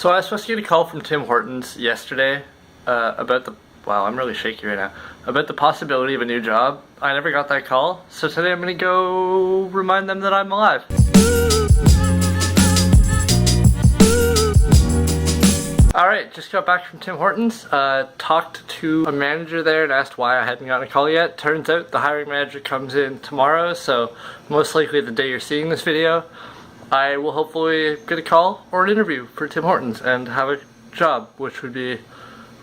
So I was supposed to get a call from Tim Hortons yesterday about the, wow, I'm really shaky right now, about the possibility of a new job. I never got that call, so today I'm gonna go remind them that I'm alive. Alright, just got back from Tim Hortons, talked to a manager there and asked why I hadn't gotten a call yet. Turns out the hiring manager comes in tomorrow, so most likely the day you're seeing this video, I will hopefully get a call or an interview for Tim Hortons and have a job, which would be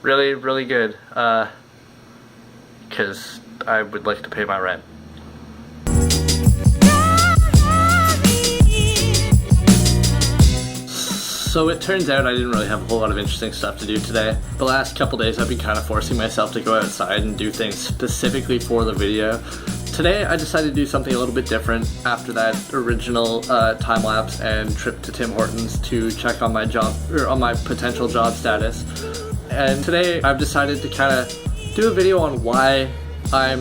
really, really good, because I would like to pay my rent. So it turns out I didn't really have a whole lot of interesting stuff to do today. The last couple days I've been kind of forcing myself to go outside and do things specifically for the video. Today I decided to do something a little bit different after that original time-lapse and trip to Tim Hortons to check on my job, or on my potential job status. And today I've decided to kind of do a video on why I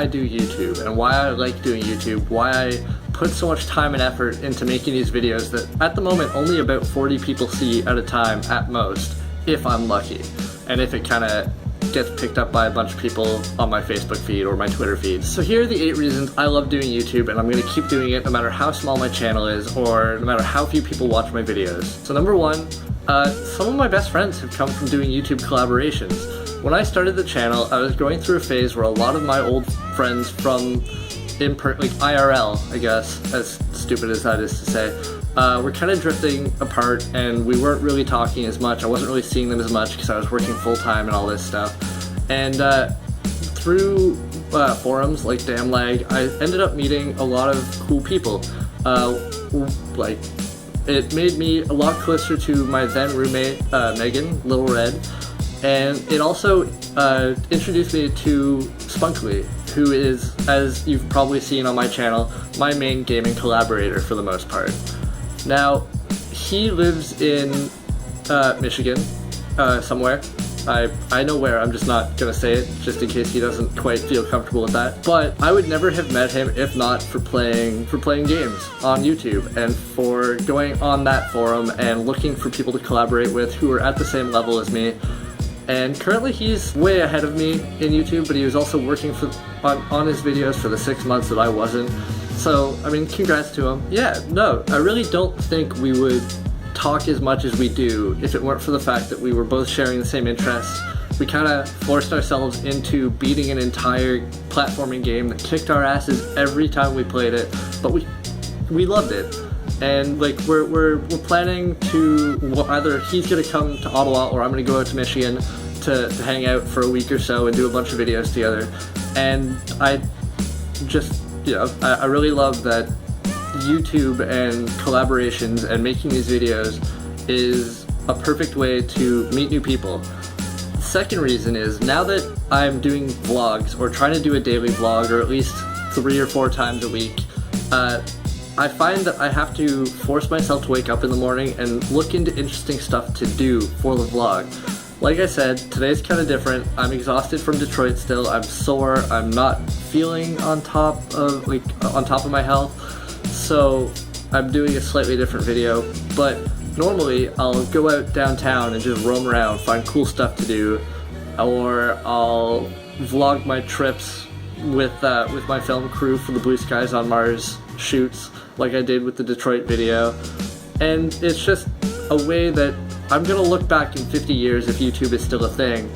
do YouTube and why I like doing YouTube, why I put so much time and effort into making these videos that at the moment only about 40 people see at a time at most, if I'm lucky, and if it kind of gets picked up by a bunch of people on my Facebook feed or my Twitter feed. So here are the 8 reasons I love doing YouTube, and I'm going to keep doing it no matter how small my channel is or no matter how few people watch my videos. So number 1, some of my best friends have come from doing YouTube collaborations. When I started the channel, I was going through a phase where a lot of my old friends from like IRL, I guess, as stupid as that is to say, we're kind of drifting apart and we weren't really talking as much. I wasn't really seeing them as much because I was working full-time and all this stuff. And through forums like DamnLag, I ended up meeting a lot of cool people. Like, it made me a lot closer to my then roommate, Megan, Little Red, and it also introduced me to Spunkly, who is, as you've probably seen on my channel, my main gaming collaborator for the most part. Now, he lives in Michigan, somewhere. I know where, I'm just not gonna say it, just in case he doesn't quite feel comfortable with that. But I would never have met him if not for playing games on YouTube and for going on that forum and looking for people to collaborate with who are at the same level as me. And currently he's way ahead of me in YouTube, but he was also working on his videos for the 6 months that I wasn't. So, I mean, congrats to him. Yeah, no, I really don't think we would talk as much as we do if it weren't for the fact that we were both sharing the same interests. We kind of forced ourselves into beating an entire platforming game that kicked our asses every time we played it, but we loved it. And like we're planning to, either he's gonna come to Ottawa or I'm gonna go out to Michigan to hang out for a week or so and do a bunch of videos together. And I just, you know, I really love that YouTube and collaborations and making these videos is a perfect way to meet new people. The second reason is, now that I'm doing vlogs or trying to do a daily vlog, or at least 3 or 4 times a week, I find that I have to force myself to wake up in the morning and look into interesting stuff to do for the vlog. Like I said, today's kind of different. I'm exhausted from Detroit still. I'm sore. I'm not feeling on top of my health. So I'm doing a slightly different video. But normally I'll go out downtown and just roam around, find cool stuff to do, or I'll vlog my trips with my film crew for the Blue Skies on Mars shoots, like I did with the Detroit video. And it's just a way that I'm gonna look back in 50 years, if YouTube is still a thing,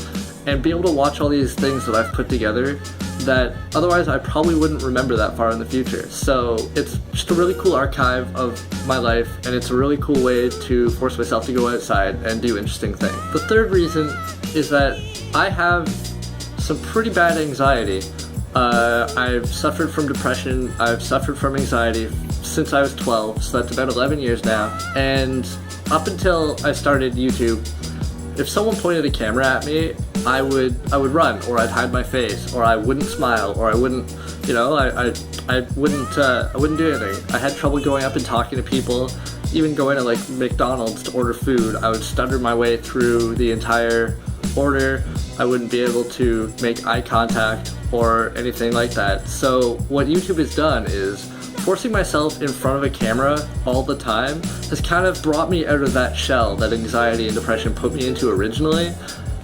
and be able to watch all these things that I've put together that otherwise I probably wouldn't remember that far in the future. So it's just a really cool archive of my life, and it's a really cool way to force myself to go outside and do interesting things. The third reason is that I have some pretty bad anxiety. I've suffered from depression, I've suffered from anxiety since I was 12, so that's about 11 years now. And up until I started YouTube, if someone pointed a camera at me, I would run, or I'd hide my face, or I wouldn't smile, or I wouldn't, you know, I wouldn't do anything. I had trouble going up and talking to people, even going to like McDonald's to order food. I would stutter my way through the entire order. I wouldn't be able to make eye contact or anything like that. So what YouTube has done is forcing myself in front of a camera all the time has kind of brought me out of that shell that anxiety and depression put me into originally,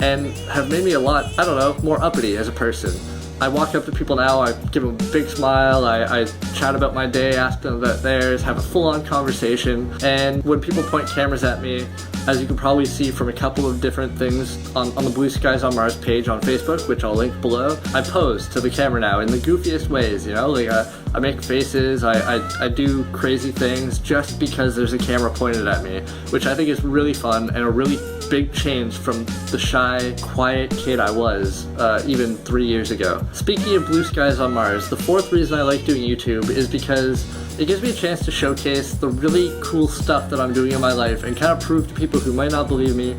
and have made me a lot, I don't know, more uppity as a person. I walk up to people now, I give them a big smile, I chat about my day, ask them about theirs, have a full-on conversation, and when people point cameras at me, as you can probably see from a couple of different things on the Blue Skies on Mars page on Facebook, which I'll link below, I pose to the camera now in the goofiest ways, you know, like I make faces, I do crazy things just because there's a camera pointed at me, which I think is really fun and a really big change from the shy, quiet kid I was even 3 years ago. Speaking of Blue Skies on Mars, the fourth reason I like doing YouTube is because it gives me a chance to showcase the really cool stuff that I'm doing in my life and kind of prove to people who might not believe me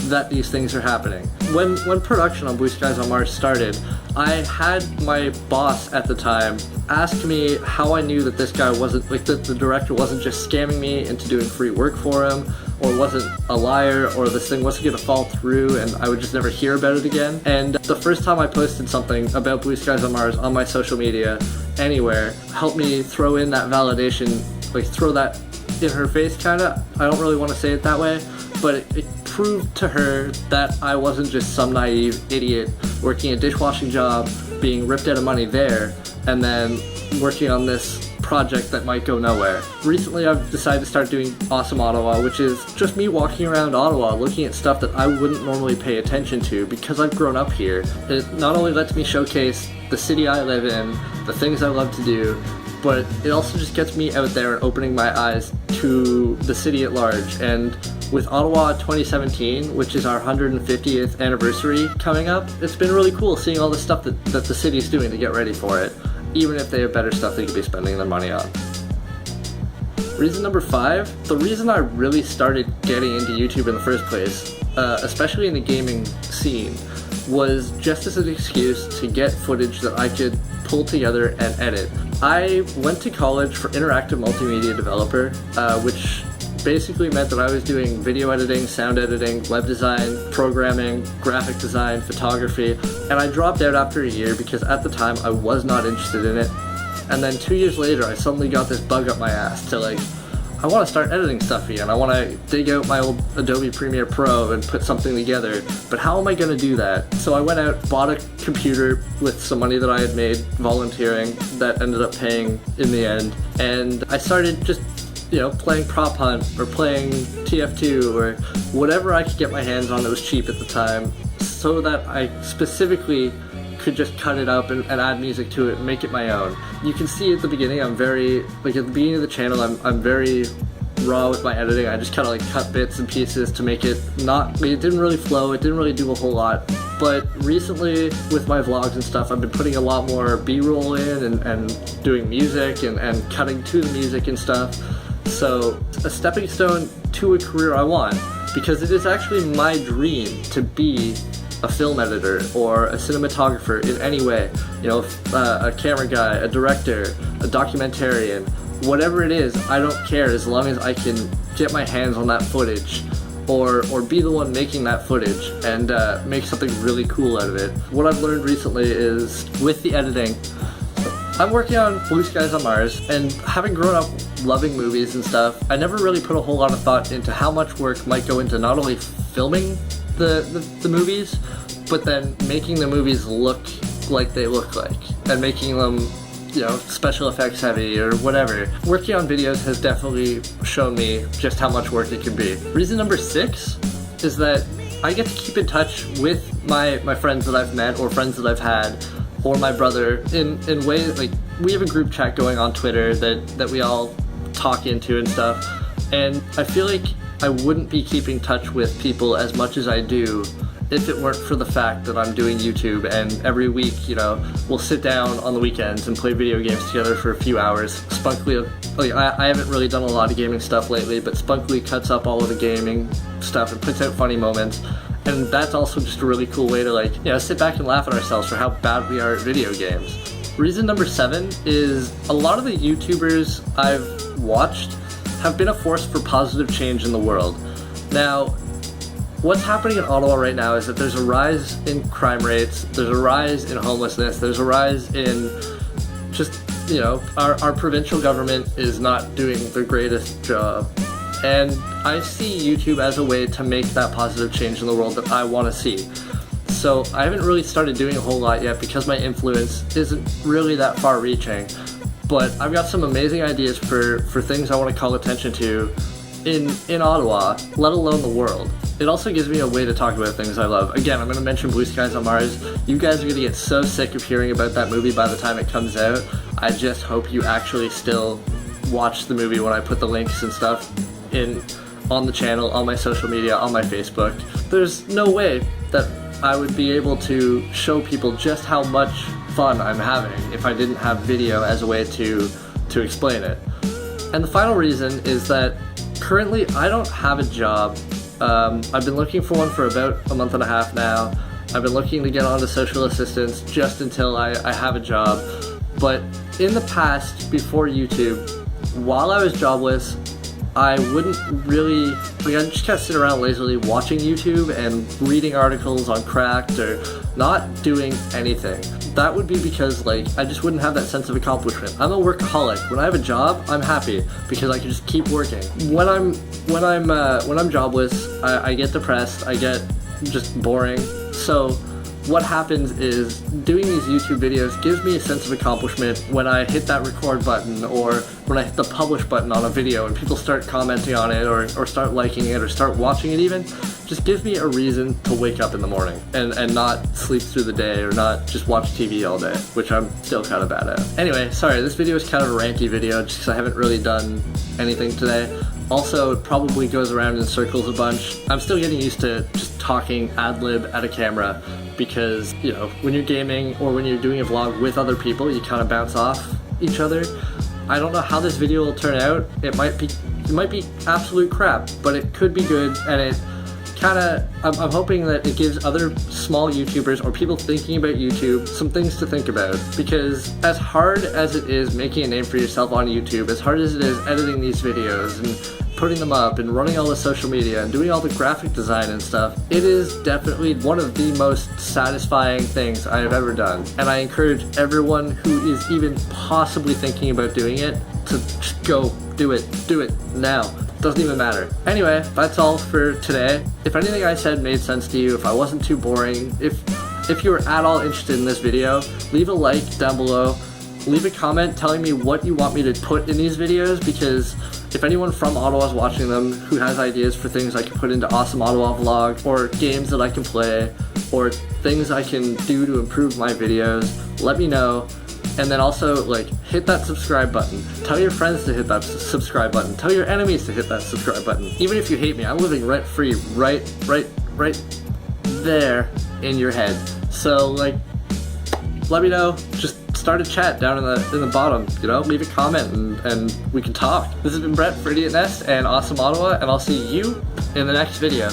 that these things are happening. When production on Blue Skies on Mars started, I had my boss at the time ask me how I knew that this guy wasn't, like that the director wasn't just scamming me into doing free work for him, or wasn't a liar, or this thing wasn't gonna fall through and I would just never hear about it again. And the first time I posted something about Blue Skies on Mars on my social media, anywhere, helped me throw in that validation, like throw that in her face kinda. I don't really want to say it that way, but it proved to her that I wasn't just some naive idiot working a dishwashing job, being ripped out of money there, and then working on this project that might go nowhere. Recently I've decided to start doing Awesome Ottawa, which is just me walking around Ottawa looking at stuff that I wouldn't normally pay attention to because I've grown up here. It not only lets me showcase the city I live in, the things I love to do, but it also just gets me out there and opening my eyes to the city at large. And with Ottawa 2017, which is our 150th anniversary coming up, it's been really cool seeing all the stuff that the city's doing to get ready for it, even if they have better stuff they could be spending their money on. Reason number 5, the reason I really started getting into YouTube in the first place, especially in the gaming scene, was just as an excuse to get footage that I could pull together and edit. I went to college for interactive multimedia developer, which basically meant that I was doing video editing, sound editing, web design, programming, graphic design, photography, and I dropped out after a year because at the time I was not interested in it. And then 2 years later I suddenly got this bug up my ass to like, I want to start editing stuff again. I want to dig out my old Adobe Premiere Pro and put something together, but how am I going to do that? So I went out, bought a computer with some money that I had made volunteering that ended up paying in the end, and I started just, you know, playing Prop Hunt or playing TF2 or whatever I could get my hands on that was cheap at the time, so that I specifically could just cut it up and add music to it and make it my own. You can see at the beginning I'm very, like at the beginning of the channel I'm very raw with my editing. I just kind of like cut bits and pieces to make it not, like, it didn't really flow, it didn't really do a whole lot. But recently with my vlogs and stuff I've been putting a lot more B-roll in and doing music and cutting to the music and stuff. So a stepping stone to a career I want, because it is actually my dream to be a film editor or a cinematographer in any way, you know, a camera guy, a director, a documentarian, whatever it is, I don't care as long as I can get my hands on that footage or be the one making that footage and make something really cool out of it. What I've learned recently is with the editing, I'm working on Blue Skies on Mars, and having grown up loving movies and stuff, I never really put a whole lot of thought into how much work might go into not only filming the movies, but then making the movies look like they look like, and making them, you know, special effects heavy or whatever. Working on videos has definitely shown me just how much work it can be. Reason number 6 is that I get to keep in touch with my friends that I've met or friends that I've had, or my brother in ways like we have a group chat going on Twitter that we all talk into and stuff, and I feel like I wouldn't be keeping touch with people as much as I do if it weren't for the fact that I'm doing YouTube, and every week, you know, we'll sit down on the weekends and play video games together for a few hours. Spunkly, like I haven't really done a lot of gaming stuff lately, but Spunkly cuts up all of the gaming stuff and puts out funny moments. And that's also just a really cool way to, like, you know, sit back and laugh at ourselves for how bad we are at video games. Reason number 7 is a lot of the YouTubers I've watched have been a force for positive change in the world. Now, what's happening in Ottawa right now is that there's a rise in crime rates, there's a rise in homelessness, there's a rise in just you know, our provincial government is not doing the greatest job. And I see YouTube as a way to make that positive change in the world that I want to see. So I haven't really started doing a whole lot yet because my influence isn't really that far reaching. But I've got some amazing ideas for things I want to call attention to in Ottawa, let alone the world. It also gives me a way to talk about things I love. Again, I'm going to mention Blue Skies on Mars. You guys are going to get so sick of hearing about that movie by the time it comes out. I just hope you actually still watch the movie when I put the links and stuff on the channel, on my social media, on my Facebook. There's no way that I would be able to show people just how much fun I'm having if I didn't have video as a way to explain it. And the final reason is that currently I don't have a job. I've been looking for one for about a month and a half now. I've been looking to get onto social assistance just until I have a job. But in the past, before YouTube, while I was jobless, I wouldn't really, like, I'd just kind of sit around lazily watching YouTube and reading articles on Cracked or not doing anything. That would be because, like, I just wouldn't have that sense of accomplishment. I'm a workaholic. When I have a job, I'm happy because I can just keep working. When I'm jobless, I get depressed. I get just boring. So what happens is doing these YouTube videos gives me a sense of accomplishment when I hit that record button or when I hit the publish button on a video and people start commenting on it or start liking it or start watching it even. Just gives me a reason to wake up in the morning and not sleep through the day or not just watch TV all day, which I'm still kind of bad at. Anyway, sorry, this video is kind of a ranty video just because I haven't really done anything today. Also, it probably goes around in circles a bunch. I'm still getting used to just talking ad-lib at a camera because, you know, when you're gaming or when you're doing a vlog with other people, you kind of bounce off each other. I don't know how this video will turn out. It might be absolute crap, but it could be good, and it kind of, I'm hoping that it gives other small YouTubers or people thinking about YouTube some things to think about, because as hard as it is making a name for yourself on YouTube, as hard as it is editing these videos and putting them up and running all the social media and doing all the graphic design and stuff, it is definitely one of the most satisfying things I have ever done. And I encourage everyone who is even possibly thinking about doing it to just go do it now. Doesn't even matter. Anyway, that's all for today. If anything I said made sense to you, if I wasn't too boring, if you were at all interested in this video, leave a like down below. Leave a comment telling me what you want me to put in these videos, because if anyone from Ottawa is watching them who has ideas for things I can put into Awesome Ottawa Vlog, or games that I can play, or things I can do to improve my videos, let me know. And then also, like, hit that subscribe button. Tell your friends to hit that subscribe button. Tell your enemies to hit that subscribe button. Even if you hate me, I'm living rent-free right there in your head. So, like, let me know. Just start a chat down in the bottom, you know, leave a comment and we can talk. This has been Brett for Idiot Nest and Awesome Ottawa, and I'll see you in the next video.